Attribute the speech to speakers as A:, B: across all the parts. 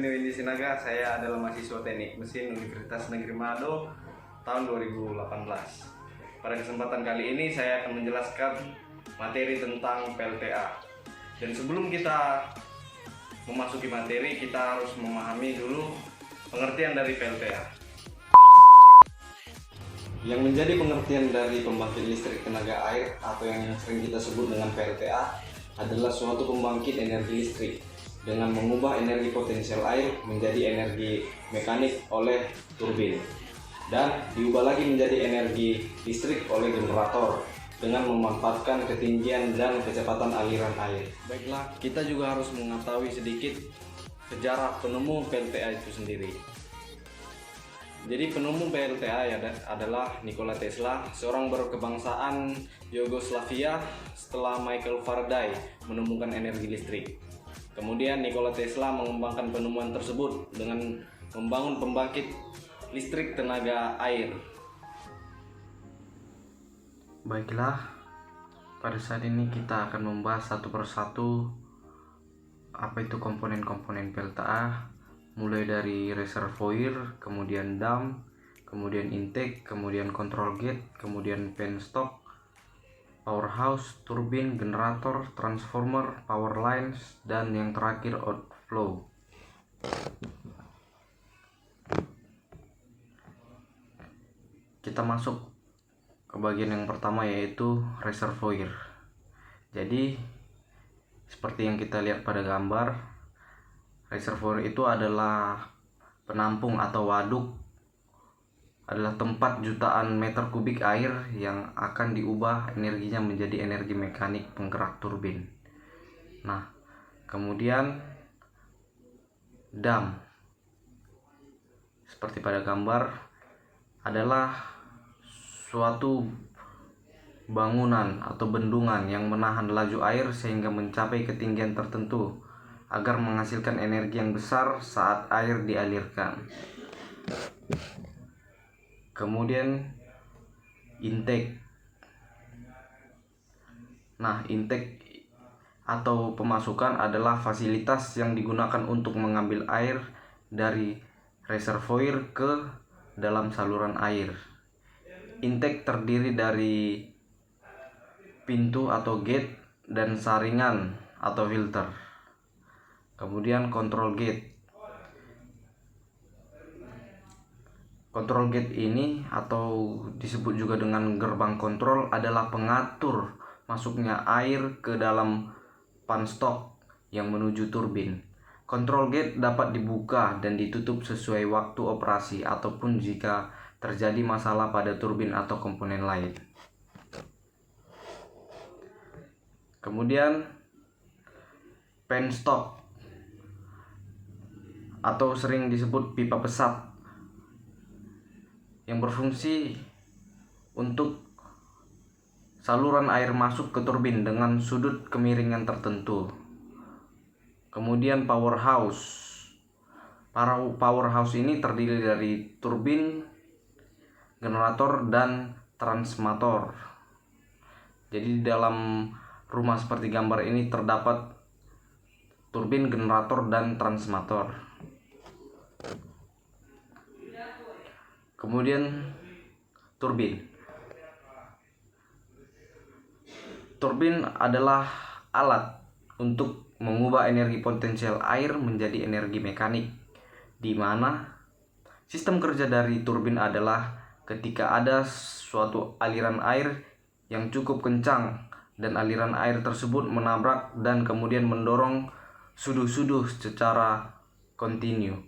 A: Antonio Indi Sinaga, saya adalah mahasiswa Teknik Mesin Universitas Negeri Manado tahun 2018. Pada kesempatan kali ini saya akan menjelaskan materi tentang PLTA. Dan sebelum kita memasuki materi, kita harus memahami dulu pengertian dari PLTA. Yang menjadi pengertian dari pembangkit listrik tenaga air atau yang sering kita sebut dengan PLTA adalah suatu pembangkit energi listrik dengan mengubah energi potensial air menjadi energi mekanik oleh turbin dan diubah lagi menjadi energi listrik oleh generator dengan memanfaatkan ketinggian dan kecepatan aliran air. Baiklah, kita juga harus mengetahui sedikit sejarah penemu PLTA itu sendiri. Jadi penemu PLTA adalah Nikola Tesla, seorang berkebangsaan Yugoslavia setelah Michael Faraday menemukan energi listrik. Kemudian Nikola Tesla mengembangkan penemuan tersebut dengan membangun pembangkit listrik tenaga air. Baiklah, pada saat ini kita akan membahas satu persatu apa itu komponen-komponen PLTA, mulai dari reservoir, kemudian dam, kemudian intake, kemudian control gate, kemudian penstock, powerhouse, turbin, generator, transformer, power lines, dan yang terakhir outflow. Kita masuk ke bagian yang pertama, yaitu reservoir. Jadi seperti yang kita lihat pada gambar, reservoir itu adalah penampung atau waduk, adalah tempat jutaan meter kubik air yang akan diubah energinya menjadi energi mekanik penggerak turbin. Nah, kemudian dam, seperti pada gambar, adalah suatu bangunan atau bendungan yang menahan laju air sehingga mencapai ketinggian tertentu agar menghasilkan energi yang besar saat air dialirkan. Kemudian intake. Nah, intake atau pemasukan adalah fasilitas yang digunakan untuk mengambil air dari reservoir ke dalam saluran air. Intake terdiri dari pintu atau gate dan saringan atau filter. Kemudian control gate. Control gate ini atau disebut juga dengan gerbang kontrol adalah pengatur masuknya air ke dalam penstock yang menuju turbin. Control gate dapat dibuka dan ditutup sesuai waktu operasi ataupun jika terjadi masalah pada turbin atau komponen lain. Kemudian penstock atau sering disebut pipa pesat yang berfungsi untuk saluran air masuk ke turbin dengan sudut kemiringan tertentu. Kemudian powerhouse. Powerhouse ini terdiri dari turbin, generator, dan transmator. Jadi di dalam rumah seperti gambar ini terdapat turbin, generator, dan transmator. Kemudian turbin. Turbin adalah alat untuk mengubah energi potensial air menjadi energi mekanik, di mana sistem kerja dari turbin adalah ketika ada suatu aliran air yang cukup kencang dan aliran air tersebut menabrak dan kemudian mendorong suduh-suduh secara kontinu.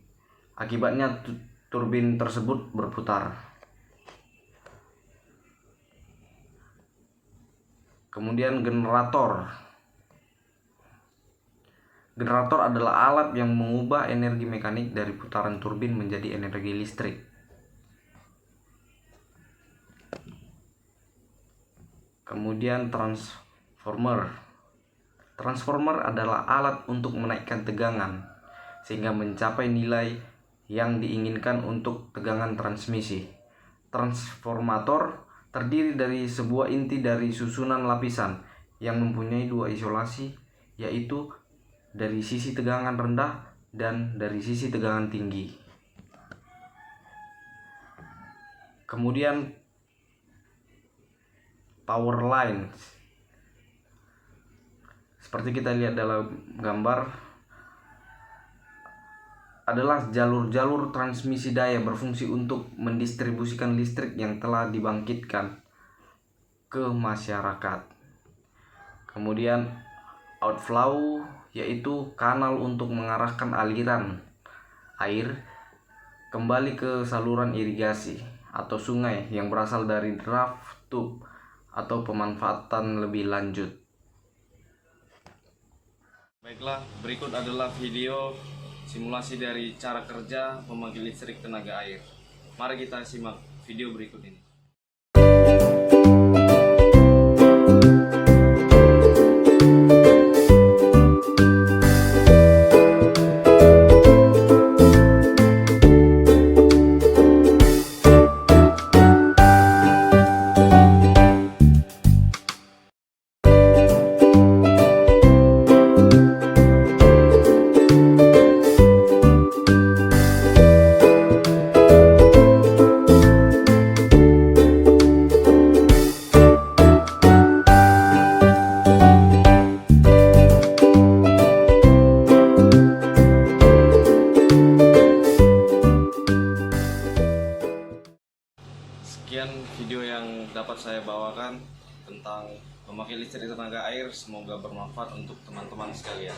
A: Akibatnya turbin tersebut berputar. Kemudian generator. Generator adalah alat yang mengubah energi mekanik dari putaran turbin menjadi energi listrik. Kemudian transformer. Transformer adalah alat untuk menaikkan tegangan sehingga mencapai nilai yang diinginkan untuk tegangan transmisi. Transformator terdiri dari sebuah inti dari susunan lapisan yang mempunyai dua isolasi, yaitu dari sisi tegangan rendah dan dari sisi tegangan tinggi. Kemudian power lines, seperti kita lihat dalam gambar, adalah jalur-jalur transmisi daya berfungsi untuk mendistribusikan listrik yang telah dibangkitkan ke masyarakat. Kemudian outflow, yaitu kanal untuk mengarahkan aliran air kembali ke saluran irigasi atau sungai yang berasal dari draft tube atau pemanfaatan lebih lanjut. Baiklah, berikut adalah video simulasi dari cara kerja pembangkit listrik tenaga air. Mari kita simak video berikut ini. Sekian video yang dapat saya bawakan tentang pembangkit listrik tenaga air. Semoga bermanfaat untuk teman-teman sekalian.